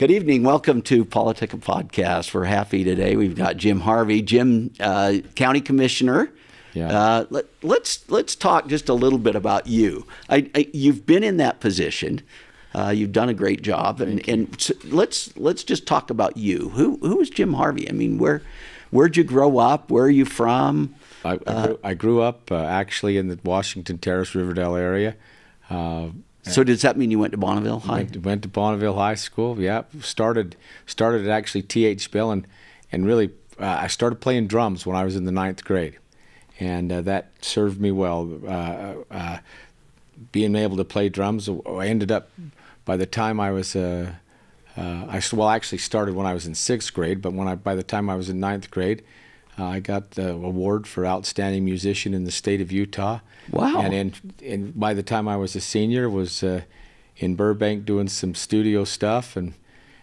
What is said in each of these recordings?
Good evening. Welcome to PoliticIt podcast. We're happy today. We've got Jim Harvey, County Commissioner. Yeah. Let's talk just a little bit about you. You've been in that position. You've done a great job, and so let's just talk about you. Who is Jim Harvey? I mean, where'd you grow up? Where are you from? I grew up actually in the Washington Terrace, Riverdale area. So does that mean you went to Bonneville High? Went to Bonneville High School. Yeah, started at actually T.H. Bill, and really I started playing drums when I was in the 9th grade, and that served me well. Being able to play drums, I ended up by the time I was actually started when I was in 6th grade, but by the time I was in 9th grade, I got the award for outstanding musician in the state of Utah. Wow! And by the time I was a senior, was in Burbank doing some studio stuff, and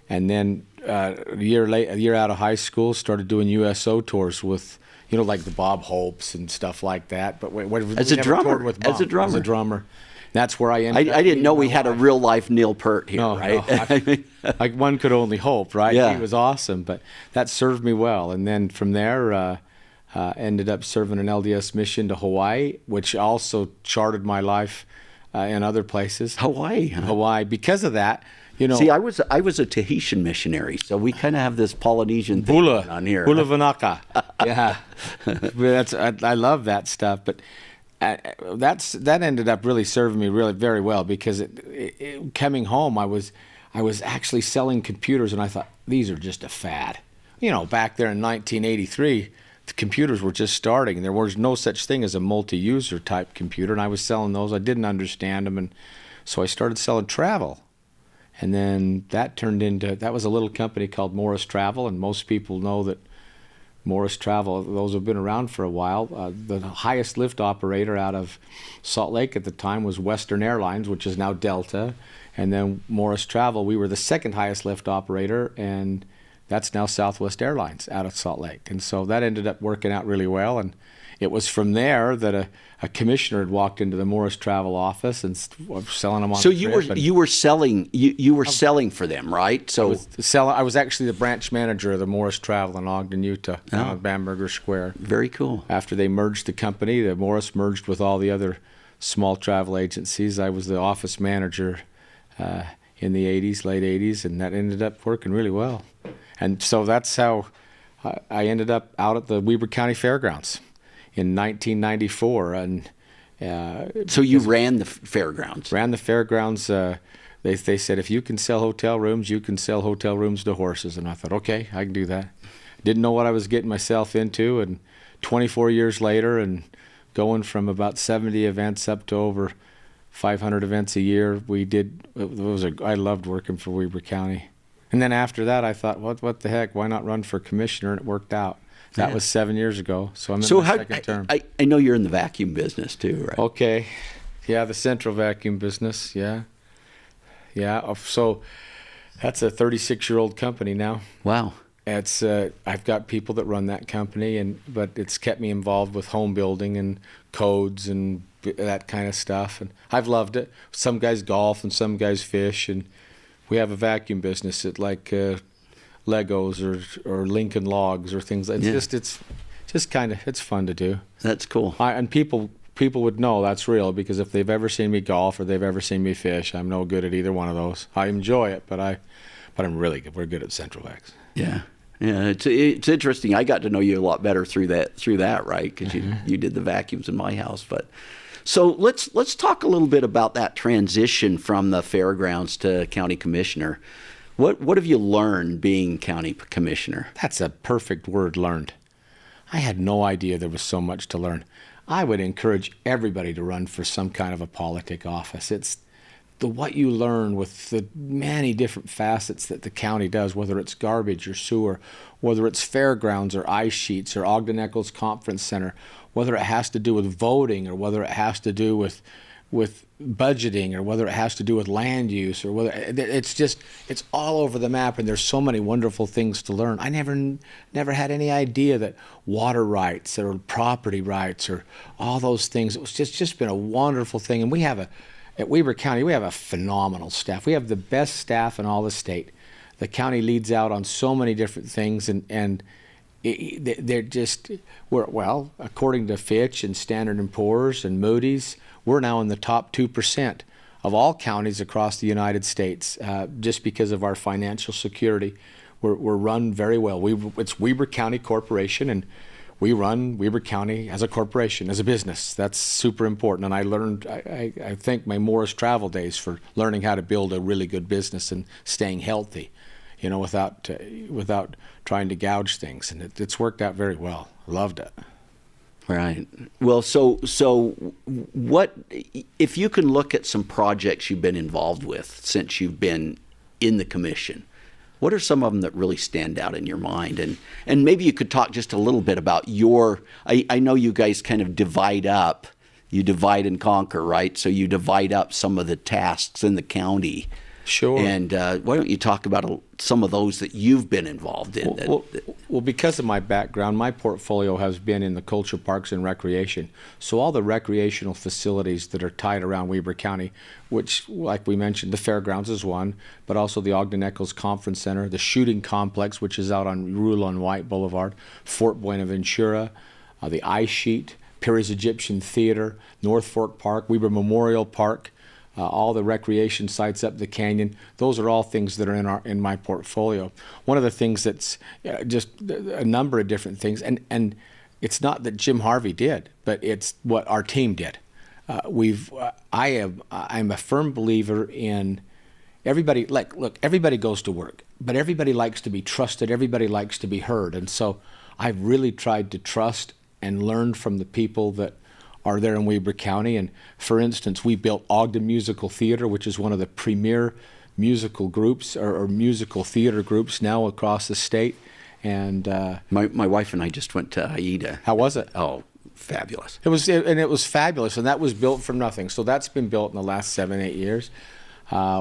then a year out of high school, started doing USO tours with like the Bob Hopes and stuff like that. But as a drummer. That's where I ended. I didn't know we had a real life Neil Peart here, right? Like one could only hope, right? Yeah. He was awesome, but that served me well. And then from there, ended up serving an LDS mission to Hawaii, which also charted my life in other places. Hawaii, huh? Hawaii. Because of that, See, I was a Tahitian missionary, so we kind of have this Polynesian thing on here. Bula Vanaka. Yeah, I love that stuff, but. That ended up really serving me really very well, because coming home I was actually selling computers, and I thought, these are just a fad. Back there in 1983, the computers were just starting, and there was no such thing as a multi-user type computer, and I was selling those. I didn't understand them, and so I started selling travel. And then that was a little company called Morris Travel, and most people know that Morris Travel, those have been around for a while. The highest lift operator out of Salt Lake at the time was Western Airlines, which is now Delta. And then Morris Travel, we were the second highest lift operator, and that's now Southwest Airlines out of Salt Lake. And so that ended up working out really well. And it was from there that a commissioner had walked into the Morris Travel office and was selling them on. So you were selling for them, right? So I was actually the branch manager of the Morris Travel in Ogden, Utah, on Bamberger Square. Very cool. After they merged the company, the Morris merged with all the other small travel agencies. I was the office manager in the late 80s, and that ended up working really well. And so that's how I ended up out at the Weber County Fairgrounds in 1994, and so you ran the fairgrounds. Ran the fairgrounds. They said, if you can sell hotel rooms, you can sell hotel rooms to horses, and I thought, okay, I can do that. Didn't know what I was getting myself into, and 24 years later, and going from about 70 events up to over 500 events a year, I loved working for Weber County. And then after that, I thought, what the heck? Why not run for commissioner? And it worked out. That was 7 years ago, so I'm in my second term. I know you're in the vacuum business too, right? Okay. Yeah, the central vacuum business, yeah. Yeah, so that's a 36-year-old company now. Wow. It's I've got people that run that company, but it's kept me involved with home building and codes and that kind of stuff, and I've loved it. Some guys golf and some guys fish, and we have a vacuum business at Legos or Lincoln Logs or things like that. It's just kind of, it's fun to do. That's cool. And people would know that's real, because if they've ever seen me golf or they've ever seen me fish, I'm no good at either one of those. I enjoy it, but I'm really good. We're good at Central Vacs. Yeah. It's interesting. I got to know you a lot better through that, right? Because you did the vacuums in my house. But so let's talk a little bit about that transition from the fairgrounds to county commissioner. What have you learned being county commissioner? That's a perfect word, learned. I had no idea there was so much to learn. I would encourage everybody to run for some kind of a politic office. It's what you learn with the many different facets that the county does, whether it's garbage or sewer, whether it's fairgrounds or ice sheets or Ogden Eccles Conference Center, whether it has to do with voting or whether it has to do with budgeting or whether it has to do with land use or whether it's all over the map, and there's so many wonderful things to learn. I never had any idea that water rights or property rights or all those things, it was just been a wonderful thing. And at Weber County, we have a phenomenal staff. We have the best staff in all the state. The county leads out on so many different things, and they're just, well, according to Fitch and Standard & Poor's and Moody's, we're now in the top 2% of all counties across the United States, just because of our financial security. We're run very well. It's Weber County Corporation, and we run Weber County as a corporation, as a business. That's super important. And I learned, I thank my Morris travel days for learning how to build a really good business and staying healthy, you know, without trying to gouge things. And it's worked out very well. Loved it. Right. Well, so what, if you can look at some projects you've been involved with since you've been in the commission, what are some of them that really stand out in your mind? And maybe you could talk just a little bit about I know you guys kind of divide up, you divide and conquer, right? So you divide up some of the tasks in the county. Sure. And why don't you talk about some of those that you've been involved in? Well, because of my background, my portfolio has been in the culture, parks, and recreation. So all the recreational facilities that are tied around Weber County, which, like we mentioned, the fairgrounds is one, but also the Ogden Eccles Conference Center, the shooting complex, which is out on Rule and White Boulevard, Fort Buenaventura, the Ice Sheet, Perry's Egyptian Theater, North Fork Park, Weber Memorial Park, all the recreation sites up the canyon. Those are all things that are in my portfolio. One of the things that's just a number of different things, and it's not that Jim Harvey did, but it's what our team did. I'm a firm believer in everybody. Look, everybody goes to work, but everybody likes to be trusted. Everybody likes to be heard, and so I've really tried to trust and learn from the people that are there in Weber County. And for instance, we built Ogden Musical Theater, which is one of the premier musical groups or musical theater groups now across the state. And my wife and I just went to Uintah. How was it? Oh, fabulous. It was fabulous, and that was built from nothing. So that's been built in the last 7-8 years.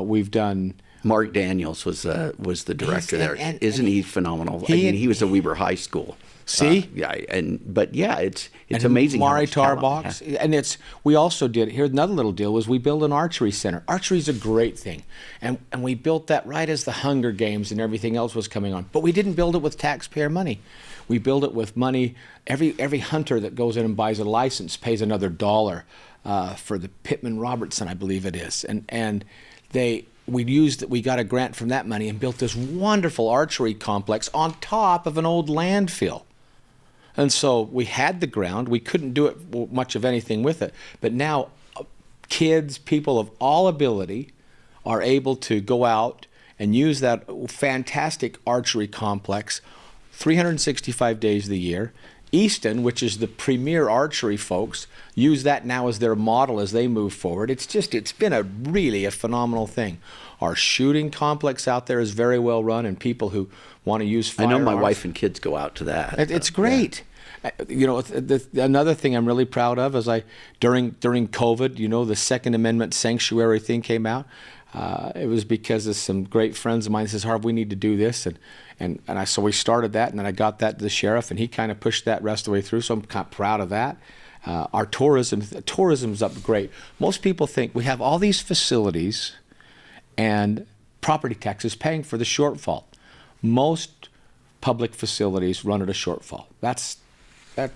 We've done. Mark Daniels was the director there. Isn't he phenomenal? He was at Weber High School. See? It's amazing. Mari Tarbox. And we also did, here another little deal was we built an archery center. Archery is a great thing. And we built that right as the Hunger Games and everything else was coming on. But we didn't build it with taxpayer money. We built it with money. Every hunter that goes in and buys a license pays another $1 for the Pittman Robertson, I believe it is. And we got a grant from that money and built this wonderful archery complex on top of an old landfill. And so we had the ground. We couldn't do it much of anything with it. But now kids, people of all ability are able to go out and use that fantastic archery complex 365 days of the year. Easton, which is the premier archery folks, use that now as their model as they move forward. It's been really a phenomenal thing. Our shooting complex out there is very well run, and people who want to use firearms. I know my wife and kids go out to that. It's great. Yeah. You know, another thing I'm really proud of is during COVID, you know, the Second Amendment sanctuary thing came out. It was because of some great friends of mine says, Harv, we need to do this. So we started that, and then I got that to the sheriff, and he kind of pushed that rest of the way through, so I'm kind of proud of that. Our tourism's up great. Most people think we have all these facilities and property taxes paying for the shortfall. Most public facilities run at a shortfall.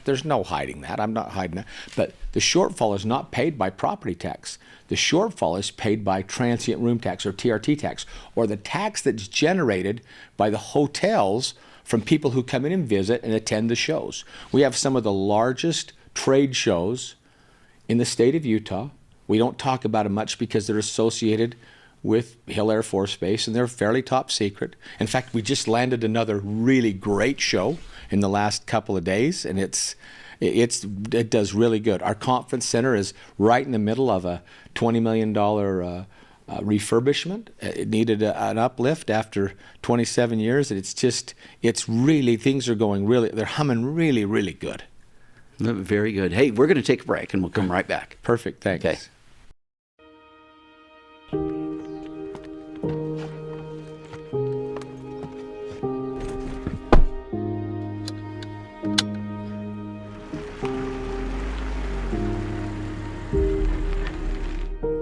There's no hiding that. I'm not hiding that. But the shortfall is not paid by property tax. The shortfall is paid by transient room tax or TRT tax, or the tax that's generated by the hotels from people who come in and visit and attend the shows. We have some of the largest trade shows in the state of Utah. We don't talk about them much because they're associated with Hill Air Force Base, and they're fairly top secret. In fact, we just landed another really great show in the last couple of days, and it does really good. Our conference center is right in the middle of a $20 million refurbishment. It needed an uplift after 27 years, and it's really, things are going really, they're humming really, really good. Very good. Hey, we're going to take a break, and we'll come right back. Perfect, thanks. Okay.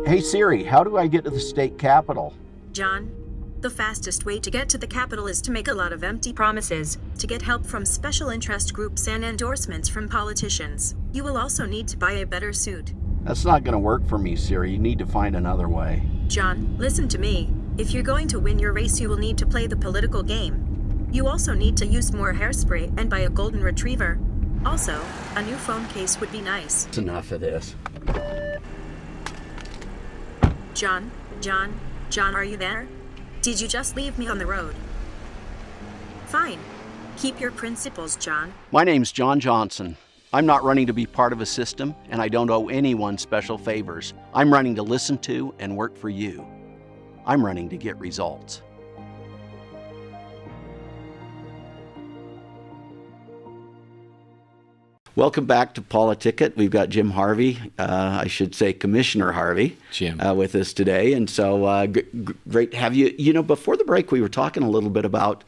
Hey Siri, how do I get to the state capitol? John, The fastest way to get to the capital is to make a lot of empty promises, to get help from special interest groups and endorsements from politicians. You will also need to buy a better suit. That's not going to work for me, Siri. You need to find another way. John, listen to me. If you're going to win your race, you will need to play the political game. You also need to use more hairspray and buy a golden retriever. Also, a new phone case would be nice. That's enough of this. John, are you there? Did you just leave me on the road? Fine. Keep your principles, John. My name's John Johnson. I'm not running to be part of a system, and I don't owe anyone special favors. I'm running to listen to and work for you. I'm running to get results. Welcome back to PoliticIt. We've got Jim Harvey, I should say Commissioner Harvey, Jim, with us today. And so great to have you. You know, before the break, we were talking a little bit about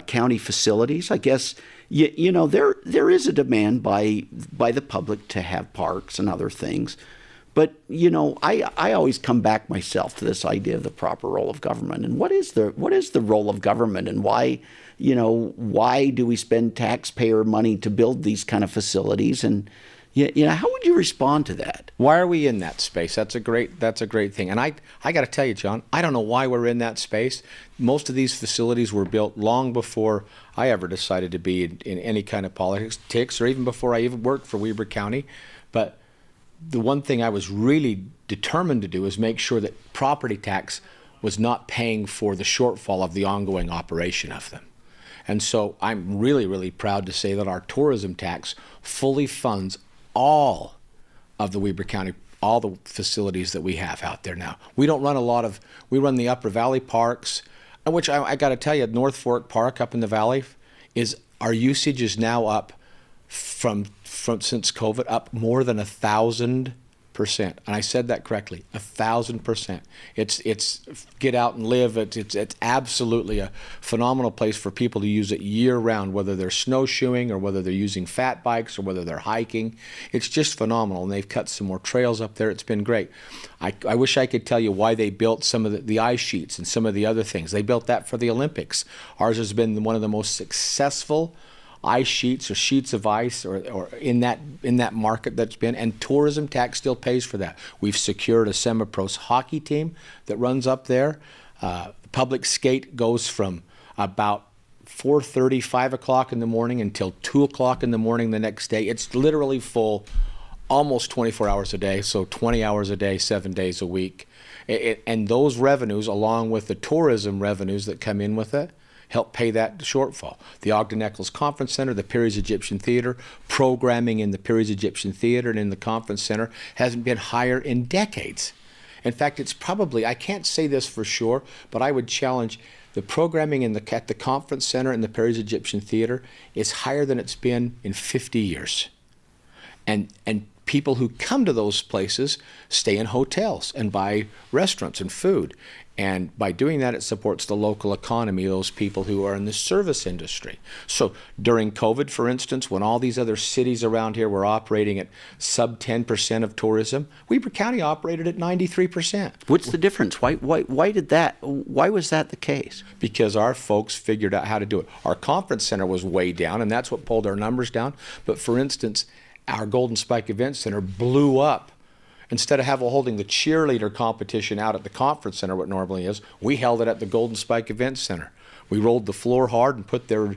county facilities. I guess, you know, there is a demand by the public to have parks and other things. But, you know, I always come back myself to this idea of the proper role of government. And what is the role of government, and why do we spend taxpayer money to build these kind of facilities? And, you know, how would you respond to that? Why are we in that space? That's a great thing. And I got to tell you, John, I don't know why we're in that space. Most of these facilities were built long before I ever decided to be in any kind of politics, or even before I even worked for Weber County. But the one thing I was really determined to do is make sure that property tax was not paying for the shortfall of the ongoing operation of them. And so I'm really, really proud to say that our tourism tax fully funds all of the Weber County, all the facilities that we have out there now. We don't run we run the Upper Valley parks, which I got to tell you, North Fork Park up in the valley, our usage is now up from since COVID, up more than 1,000%. And I said that correctly, 1,000%. It's get out and live. It's absolutely a phenomenal place for people to use it year round, whether they're snowshoeing or whether they're using fat bikes or whether they're hiking. It's just phenomenal. And they've cut some more trails up there. It's been great. I wish I could tell you why they built some of the ice sheets and some of the other things. They built that for the Olympics. Ours has been one of the most successful ice sheets or sheets of ice or in that market that's been, and tourism tax still pays for that. We've secured a semi-pro hockey team that runs up there. Public skate goes from about 4:30, 5 o'clock in the morning until 2 o'clock in the morning the next day. It's literally full almost 24 hours a day, so 20 hours a day, 7 days a week. And those revenues, along with the tourism revenues that come in with it, help pay that shortfall. The Ogden Eccles Conference Center, the Perry's Egyptian Theater, programming in the Perry's Egyptian Theater and in the Conference Center hasn't been higher in decades. In fact, it's probably, I can't say this for sure, but I would challenge the programming at the Conference Center and the Perry's Egyptian Theater is higher than it's been in 50 years. And people who come to those places stay in hotels and buy restaurants and food. And by doing that, it supports the local economy, those people who are in the service industry. So during COVID, for instance, when all these other cities around here were operating at sub 10% of tourism, Weber County operated at 93%. What's the difference? Why was that the case? Because our folks figured out how to do it. Our conference center was way down, and that's what pulled our numbers down. But for instance, our Golden Spike Event Center blew up. Instead of holding the cheerleader competition out at the conference center, what normally is, we held it at the Golden Spike Event Center. We rolled the floor hard and put their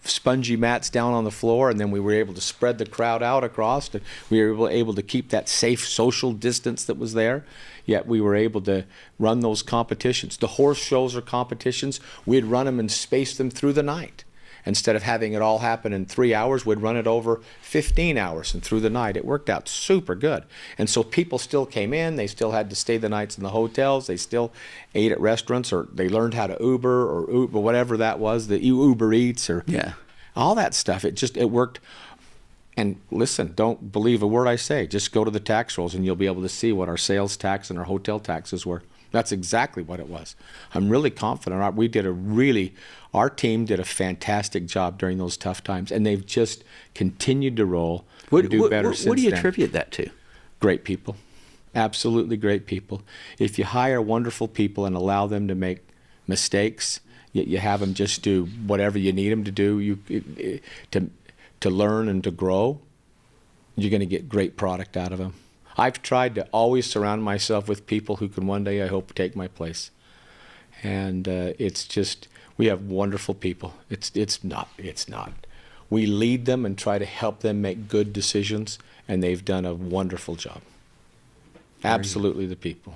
spongy mats down on the floor, and then we were able to spread the crowd out across. And we were able to keep that safe social distance that was there, yet we were able to run those competitions. The horse shows or competitions, we'd run them and space them through the night. Instead of having it all happen in 3 hours, we'd run it over 15 hours and through the night. It worked out super good. And so people still came in. They still had to stay the nights in the hotels. They still ate at restaurants, or they learned how to Uber or whatever that was, the Uber Eats or all that stuff. It worked. And listen, don't believe a word I say. Just go to the tax rolls and you'll be able to see what our sales tax and our hotel taxes were. That's exactly what it was. I'm really confident. Our team did a fantastic job during those tough times, and they've just continued to roll and do better since then. What do you attribute that to? Great people. Absolutely great people. If you hire wonderful people and allow them to make mistakes. You have them just do whatever you need them to do. To learn and to grow. You're going to get great product out of them. I've tried to always surround myself with people who can one day, I hope, take my place. And it's just, we have wonderful people. It's not. We lead them and try to help them make good decisions, and they've done a wonderful job. Absolutely the people.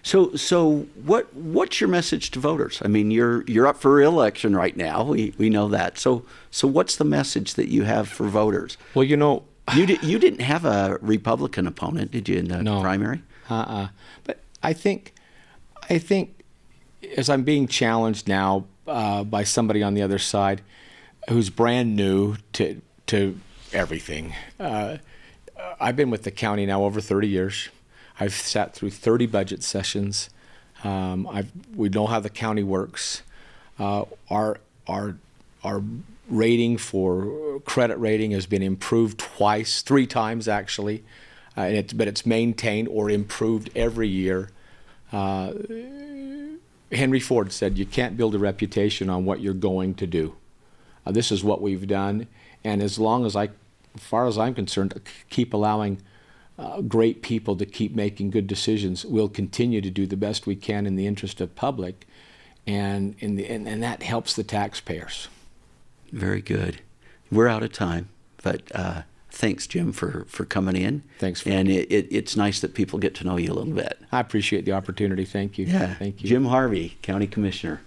So what's your message to voters? I mean, you're up for re-election right now. We know that. So what's the message that you have for voters? Well, you know, you didn't have a Republican opponent, did you, in the primary? But I think as I'm being challenged now by somebody on the other side who's brand new to everything. I've been with the county now over 30 years. I've sat through 30 budget sessions. We know how the county works. Our rating for credit rating has been improved three times actually, but it's maintained or improved every year. Henry Ford said, "You can't build a reputation on what you're going to do." This is what we've done, and as far as I'm concerned, keep allowing great people to keep making good decisions. We'll continue to do the best we can in the interest of public, and that helps the taxpayers. Very good. We're out of time, but thanks, Jim, for coming in. Thanks. And it's nice that people get to know you a little bit. I appreciate the opportunity. Thank you. Yeah. Thank you. Jim Harvey, County Commissioner.